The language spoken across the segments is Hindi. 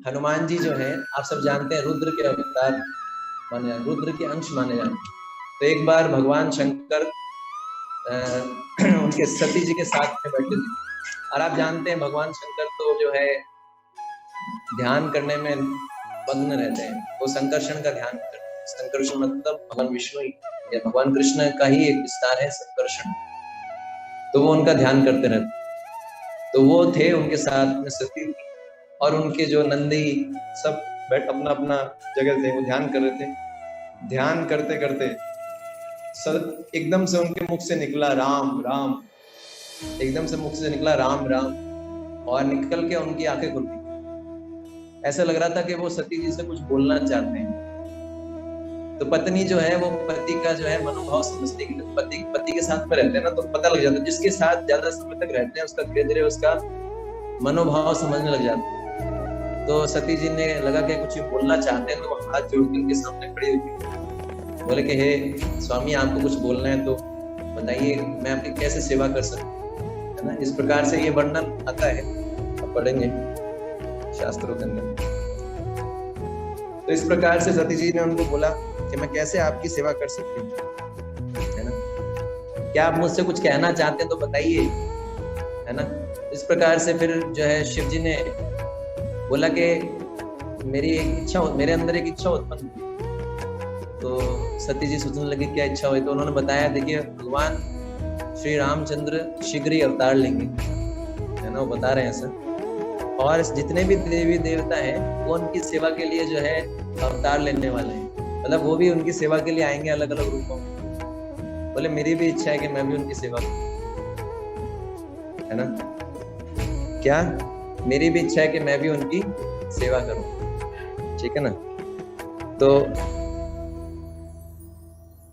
हनुमान जी जो है आप सब जानते हैं रुद्र के अवतार माने, रुद्र के अंश माने जाते हैं। तो एक बार भगवान शंकर उनके सती जी के साथ में बैठे थे, और आप जानते हैं भगवान शंकर तो जो है ध्यान करने में मग्न रहते हैं। वो संकर्षण का ध्यान करते हैं। संकर्षण मतलब भगवान विष्णु या भगवान कृष्ण का ही एक विस्तार है संकर्षण। तो वो उनका ध्यान करते रहते। तो वो थे, उनके साथ में सती थी और उनके जो नंदी सब बैठ अपना अपना जगह थे, वो ध्यान कर रहे थे। ध्यान करते करते एकदम से उनके मुख से निकला राम राम, एकदम से मुख से निकला राम राम, और निकल के उनकी आंखें खुल गई। ऐसा लग रहा था कि वो सती जी से कुछ बोलना चाहते हैं। तो पत्नी जो है वो पति का जो है मनोभाव समझने के लिए पति के साथ में रहते हैं ना, तो पता लग जाता है। जिसके साथ ज्यादा समय तक रहते हैं उसका धीरे धीरे उसका मनोभाव समझने लग जाता है। तो सती जी ने लगा कि कुछ बोलना चाहते हैं, तो वो हाथ जोड़ के उनके सामने खड़ी हुई, बोले कि हे स्वामी, आपको कुछ बोलना है तो बताइए, मैं आपकी कैसे सेवा कर सकती हूँ, है ना। इस प्रकार से ये वर्णन आता है, आप पढ़ेंगे शास्त्रों के अंदर। तो इस प्रकार से सती जी ने उनको बोला कि मैं कैसे आपकी सेवा कर सकती हूँ, है ना। क्या आप मुझसे कुछ कहना चाहते हैं तो बताइए, है ना। इस प्रकार से फिर जो है शिव जी ने बोला कि मेरे अंदर एक इच्छा उत्पन्न हुई। तो सती जी सोचने लगी क्या इच्छा हुई। तो उन्होंने बताया, देखिए भगवान श्री रामचंद्र शीघ्र ही अवतार लेंगे, है ना, वो बता रहे हैं सर। और जितने भी देवी देवता हैं वो उनकी सेवा के लिए जो है अवतार लेने वाले हैं, मतलब वो भी उनकी सेवा के लिए आएंगे अलग अलग रूपों में। बोले मेरी भी इच्छा है कि मैं भी उनकी सेवा करूं, है ना। क्या मेरी भी इच्छा है कि मैं भी उनकी सेवा करूं, ठीक है ना।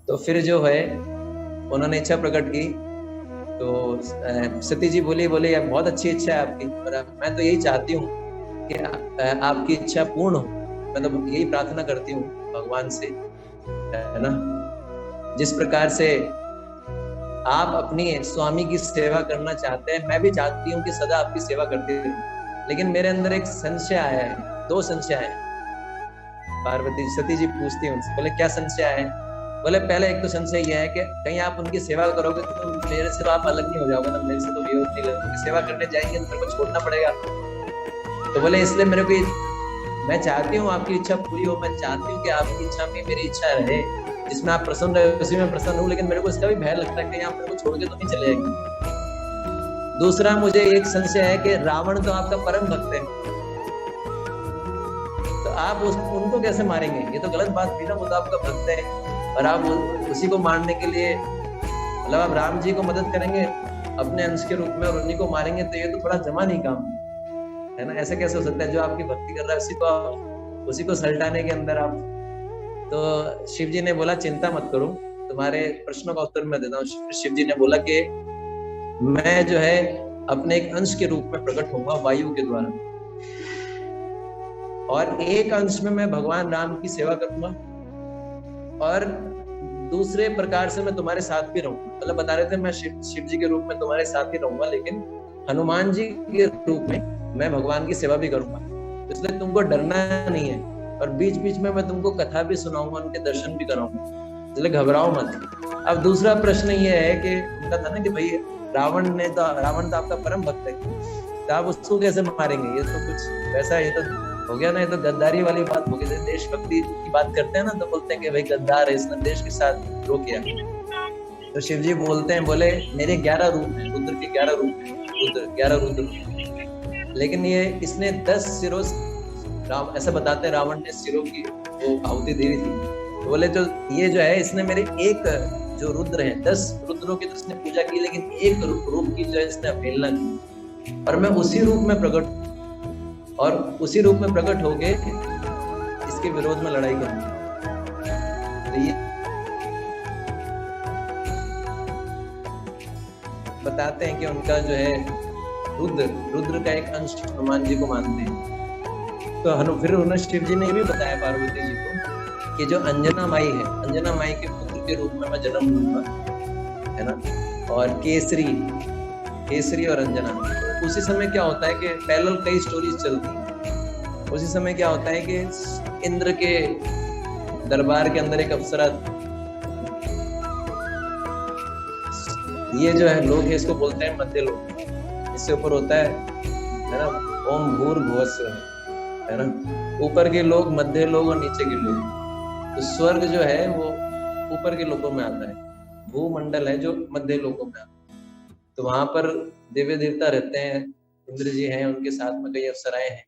तो फिर जो है उन्होंने इच्छा प्रकट की। तो सती जी बोली यार बहुत अच्छी इच्छा है आपकी, और मैं तो यही चाहती हूँ कि आपकी इच्छा पूर्ण हो। मैं तो यही प्रार्थना करती हूँ भगवान से, है ना। जिस प्रकार से आप अपनी स्वामी की सेवा करना चाहते हैं, मैं भी चाहती हूँ कि सदा आपकी सेवा करती रहूं। लेकिन मेरे अंदर एक संशय आया है, 2 संशय आए। पार्वती सती जी पूछती हैं उनसे, बोले क्या संशय है। बोले पहले एक तो संशय यह है कि कहीं आप उनकी सेवा करोगे तो मेरे से तो आप अलग नहीं हो जाओगे ना, मेरे से तो विरोध नहीं लगेगा, सेवा करने जाएंगे तो मेरे को छोड़ना पड़ेगा। तो बोले इसलिए मेरे को मैं चाहती हूँ आपकी इच्छा पूरी हो, मैं चाहती हूँ कि आपकी इच्छा में मेरी इच्छा रहे, जिसमें आप प्रसन्न रहे उसी में प्रसन्न हूँ। लेकिन मेरे को इसका भी भय लगता है कि आप मेरे को छोड़ के तो नहीं चले जाएंगे। दूसरा मुझे एक संशय है कि रावण तो आपका परम भक्त है, तो आप उनको कैसे मारेंगे। ये तो गलत बात थी ना, वो तो आपका भक्त है और आप उसी को मारने के लिए, मतलब आप राम जी को मदद करेंगे अपने अंश के रूप में और उन्हीं को मारेंगे, तो ये तो थोड़ा जमा नहीं काम है ना। ऐसे कैसे हो सकता है, जो आपकी भक्ति कर रहा है उसी को सलटाने के अंदर आप। तो शिव जी ने बोला चिंता मत करो, तुम्हारे प्रश्नों का उत्तर मैं देता हूँ। शिव जी ने बोला कि मैं जो है अपने एक अंश के रूप में प्रकट होऊंगा वायु के द्वारा, और एक अंश में मैं भगवान राम की सेवा करूंगा और दूसरे प्रकार से मैं तुम्हारे साथ भी रहूंगा। मतलब बता रहे थे मैं शिव जी के रूप में तुम्हारे साथ ही रहूंगा, लेकिन हनुमान जी के रूप में मैं भगवान की सेवा भी करूंगा। इसलिए तुमको डरना नहीं है, और बीच बीच में मैं तुमको कथा भी सुनाऊंगा, उनके दर्शन भी कराऊंगा, इसलिए घबराओ मत। अब दूसरा प्रश्न ये है कि उनका था ना कि भाई रावण तो आपका परम भक्त है, तो आप उसको कैसे मारेंगे। ये तो कुछ वैसा, ये तो हो गया ना, ये तो गद्दारी वाली बात हो गई। देशभक्ति की बात करते हैं ना, तो बोलते हैं कि भाई गद्दार है, इसने देश के साथ रो किया। तो शिव जी बोलते हैं, बोले मेरे 11 रूप हैं, रुद्र के 11 रूप हैं, 11 रुद्र, लेकिन ये इसने 10 सिरों, ऐसा बताते हैं रावण ने सिरों की वो आहुति दे थी। तो बोले तो ये जो है इसने मेरे एक जो रुद्र है, 10 रुद्रों की तो इसने पूजा की, लेकिन एक रूप की जो है इसने अवहेलना की, और मैं उसी रूप में प्रकट, और उसी रूप में प्रकट होके इसके विरोध में लड़ाई करूंगा। तो ये बताते हैं कि उनका जो है रुद्र का एक अंश हनुमान जी को मानते हैं। तो फिर उन्होंने शिव जी ने भी बताया पार्वती जी को कि जो अंजना माई है, अंजना माई के पुत्र के रूप में मैं जन्म लूंगा, है ना। और केसरी और अंजना, उसी समय क्या होता है कि पैरेलल कई स्टोरीज चलती हैं। उसी समय क्या होता है कि इंद्र के दरबार के अंदर एक अप्सरा, ये जो है लोग है इसको बोलते हैं मध्य लोक। इससे ऊपर होता है ना, ओम भूर्भुवः स्वः, है ना, ऊपर के लोग, मध्य लोग और नीचे के लोग। तो स्वर्ग जो है वो ऊपर के लोकों में आता है, भूमंडल है जो मध्य लोकों में आता है। तो वहां पर देवी देवता रहते हैं, इंद्र जी हैं, उनके साथ में कई अप्सराएं हैं।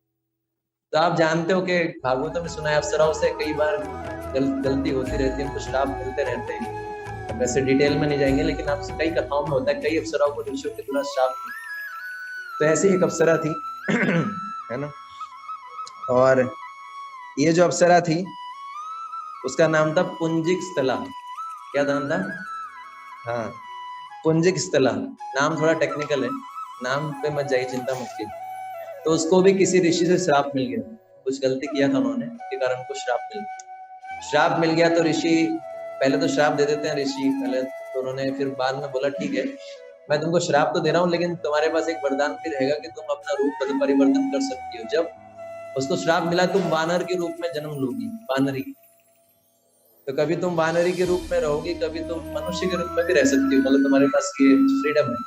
तो आप जानते हो कि भागवतों में सुना है अप्सराओं से कई बार गलती होती रहती है, उनको श्राप मिलते रहते हैं। अब वैसे डिटेल में नहीं जाएंगे, लेकिन आप कई कथाओं में होता है कई अप्सराओं को ऋषियों के द्वारा श्राप मिलते। तो ऐसी एक अप्सरा थी है ना, और ये जो अप्सरा थी उसका नाम था पुंजिक स्थला। क्या नाम था? हाँ, पुंजिक स्थला। नाम थोड़ा टेक्निकल है, नाम पे मत जाइए, चिंता मत कीजिए। तो उसको भी किसी ऋषि से श्राप मिल गया, कुछ गलती किया था उन्होंने, के कारण उनको श्राप मिल गया। तो ऋषि पहले तो श्राप दे देते हैं ऋषि पहले, तो उन्होंने फिर बाद में बोला ठीक है मैं तुमको श्राप तो दे रहा हूँ, लेकिन तुम्हारे पास एक वरदान भी रहेगा कि तुम अपना रूप परिवर्तन कर सकती हो। जब उसको श्राप मिला तुम वानर के रूप में जन्म लोगी, वानरी। तो कभी तुम वानरी के रूप में रहोगी, कभी तुम मनुष्य के रूप में भी रह सकती हो, मतलब तुम्हारे पास ये फ्रीडम है।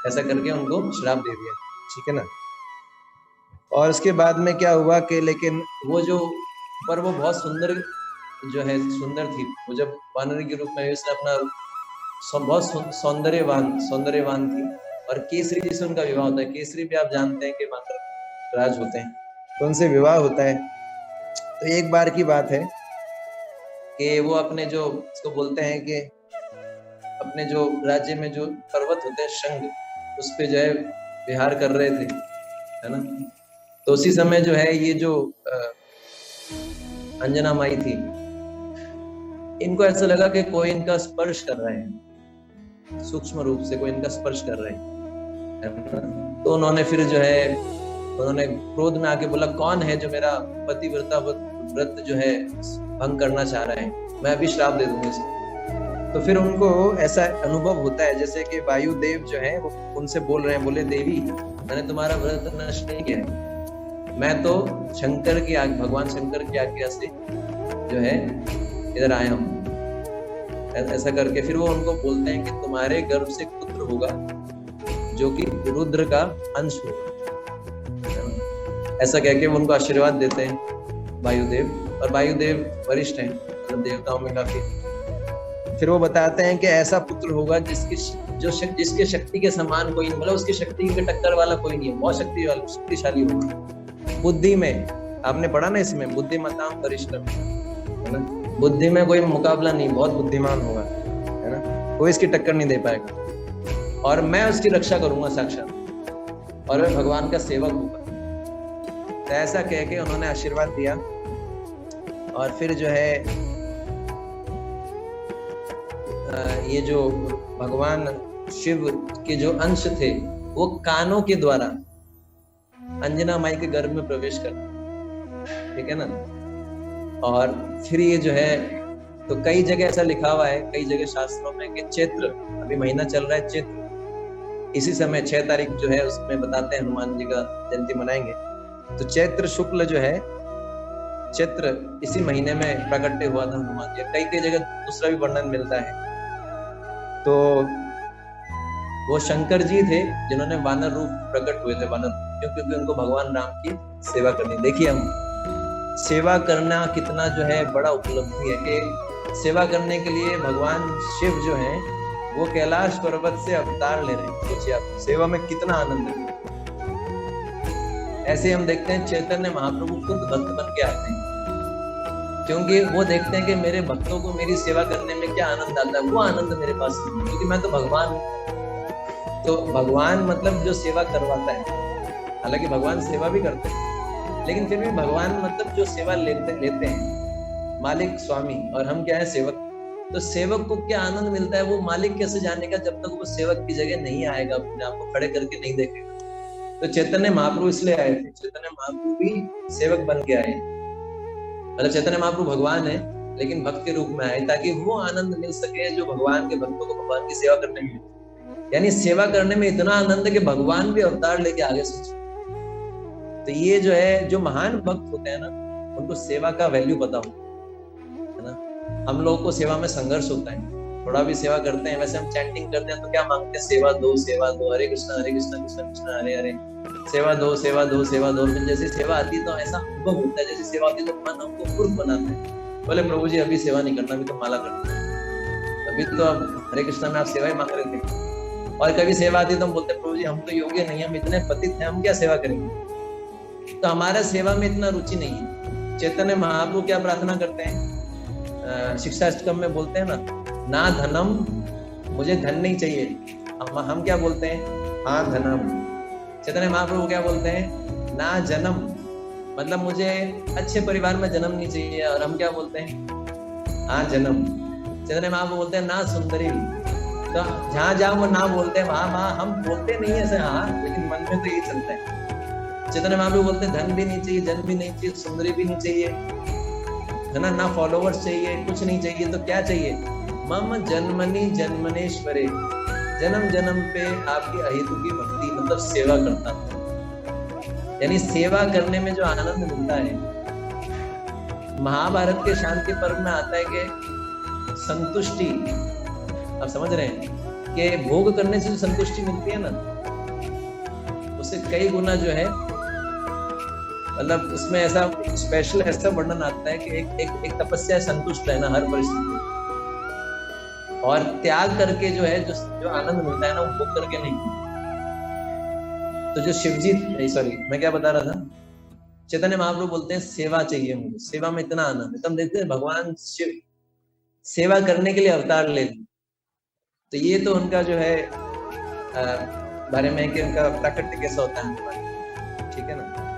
ऐसा करके उनको श्राप दे दिया, ठीक है ना। और उसके बाद में क्या हुआ कि लेकिन वो जो पर वो बहुत सुंदर जो है सुंदर थी, वो जब वानरी के रूप में उसने अपना बहुत सौंदर्यवान थी। और केसरी जी से उनका विवाह होता है। केसरी भी आप जानते हैं कि वानर राज होते हैं, तो उनसे विवाह होता है। तो एक बार की बात है कि वो अपने जो इसको बोलते हैं कि अपने जो राज्य में जो पर्वत होते हैं शंग, उस पे जो है विहार कर रहे थे, है ना। तो उसी समय जो है ये जो अंजना माई थी, इनको ऐसा लगा कि कोई इनका स्पर्श कर रहा है, सूक्ष्म रूप से कोई इनका स्पर्श कर रहा है। तो उन्होंने फिर जो है उन्होंने क्रोध में आके बोला कौन है जो मेरा पतिव्रता व्रत जो है भंग करना चाह रहा है, मैं अभी श्राप दे दूंगा इसको। तो फिर उनको ऐसा अनुभव होता है जैसे कि वायुदेव जो है वो उनसे बोल रहे हैं, बोले देवी मैंने तुम्हारा व्रत नष्ट नहीं किया है, मैं तो शंकर की भगवान शंकर की आज्ञा से जो है इधर आया हूँ। ऐसा करके फिर वो उनको बोलते हैं कि तुम्हारे गर्भ से पुत्र होगा जो कि रुद्र का अंश होगा। ऐसा कह के वो उनको आशीर्वाद देते हैं वायुदेव, और वायुदेव वरिष्ठ हैं मतलब देवताओं में काफी। फिर वो बताते हैं कि ऐसा पुत्र होगा जिसके शक्ति के समान कोई, मतलब उसकी शक्ति के टक्कर वाला कोई नहीं है, बहुत शक्तिशाली होगा। बुद्धि में आपने पढ़ा ना, इसमें बुद्धिमताम वरिष्ठम, है ना, बुद्धि में कोई मुकाबला नहीं, बहुत बुद्धिमान होगा, है ना, कोई इसकी टक्कर नहीं दे पाएगा। और मैं उसकी रक्षा करूंगा साक्षात, और मैं भगवान का सेवक होगा। तो ऐसा कह के उन्होंने आशीर्वाद दिया। और फिर जो है ये जो भगवान शिव के जो अंश थे वो कानों के द्वारा अंजना माई के गर्भ में प्रवेश करते, ठीक है ना। और फिर ये जो है, तो कई जगह ऐसा लिखा हुआ है, कई जगह शास्त्रों में कि चैत्र, अभी महीना चल रहा है चैत्र, इसी समय 6 तारीख जो है उसमें बताते हैं हनुमान जी का जयंती मनाएंगे। तो चैत्र शुक्ल जो है, चैत्र इसी महीने में प्रकट हुआ था हनुमान जी। कई जगह दूसरा भी वर्णन मिलता है। तो वो शंकर जी थे जिन्होंने वानर रूप प्रकट हुए थे, वानर, क्योंकि उनको भगवान राम की सेवा करनी। देखिए हम सेवा करना कितना जो है बड़ा उपलब्धि है कि सेवा करने के लिए भगवान शिव जो है वो कैलाश पर्वत से अवतार ले रहे हैं। सोचिए आप, सेवा में कितना आनंद है। ऐसे हम देखते हैं चैतन्य महाप्रभु खुद भक्त बन के आते हैं, क्योंकि वो देखते हैं कि मेरे भक्तों को मेरी सेवा करने में क्या आनंद आता है, वो आनंद मेरे पास नहीं, क्योंकि मैं तो भगवान हूँ। तो भगवान मतलब जो सेवा करवाता है, हालांकि भगवान सेवा भी करते हैं, लेकिन फिर भी भगवान मतलब जो सेवा लेते हैं, मालिक स्वामी, और हम क्या है सेवक। तो सेवक को क्या आनंद मिलता है वो मालिक कैसे जानेगा जब तक वो सेवक की जगह नहीं आएगा, अपने आप को खड़े करके नहीं देखेगा। तो चैतन्य महाप्रभु इसलिए आए थे, चैतन्य महाप्रभु भी सेवक बन के आए, मतलब चैतन्य महाप्रभु भगवान है लेकिन भक्त के रूप में आए, ताकि वो आनंद मिल सके जो भगवान के भक्तों को भगवान की सेवा करने में। यानी सेवा करने में इतना आनंद है कि भगवान भी अवतार लेके आगे सोचे। तो ये जो है, जो महान भक्त होते हैं ना, उनको सेवा का वैल्यू पता होता है ना। हम लोगों को सेवा में संघर्ष होता है, थोड़ा भी सेवा करते हैं, वैसे हम चैंटिंग करते हैं तो क्या मांगते हैं, सेवा दो, हरे कृष्णा कृष्णा कृष्णा हरे हरे, सेवा दो सेवा दो सेवा दो। फिर जैसे सेवा आती है तो ऐसा अनुभव होता है, जैसे सेवा आती है तो मन हमको पूर्ण बनाते हैं। बोले प्रभु जी अभी सेवा नहीं करना, अभी तो माला करना है, अभी तो अब हरे कृष्णा में आप सेवा ही मांग रहे थे। और कभी सेवा आती है तो हम बोलते हैं प्रभु जी हम तो योग्य नहीं, हम इतने पतित हैं, हम क्या सेवा करेंगे। तो हमारा सेवा में इतना रुचि नहीं है। चैतन्य महाप्रभु क्या प्रार्थना करते हैं, शिक्षा अष्टकम में बोलते हैं ना धनम, मुझे धन नहीं चाहिए। हम क्या बोलते हैं, हाँ धनम। चैतन्य महाप्रभु क्या बोलते हैं, ना जन्म, मतलब मुझे अच्छे परिवार में जन्म नहीं चाहिए। और हम क्या बोलते हैं, हाँ जन्म। चैतन्य महाप्रभु बोलते हैं ना सुंदरी। तो जहां जहां वो ना बोलते हैं वहां हम बोलते नहीं ऐसे हाँ, लेकिन मन में तो यही चलता है। चैतन्य महाप्रभु बोलते हैं धन भी नहीं चाहिए, जन भी नहीं चाहिए, सुंदरी भी नहीं चाहिए, है ना फॉलोवर्स चाहिए, कुछ नहीं चाहिए। तो क्या चाहिए, मम जन्मनि जन्मनेश्वरे, जन्म जन्म पे आपकी अहितु की भक्ति, मतलब सेवा करता हूं। यानी सेवा करने में जो आनंद मिलता है, महाभारत के शांति पर्व में आता है कि संतुष्टि, आप समझ रहे हैं कि भोग करने से जो संतुष्टि मिलती है ना, उससे कई गुना जो है, मतलब उसमें ऐसा स्पेशल ऐसा वर्णन आता है कि एक तपस्या संतुष्ट रहना हर परिस्थिति में, और त्याग करके जो है जो आनंद मिलता है ना, वो भोग करके नहीं। तो जो शिवजी, सॉरी मैं क्या बता रहा था, चैतन्य महाप्रभु बोलते हैं सेवा चाहिए मुझे, सेवा में इतना आनंद है। तब देखते हैं भगवान शिव सेवा करने के लिए अवतार ले। तो ये तो उनका जो है बारे में कि उनका प्राकृतिक कैसा होता है, ठीक है ना।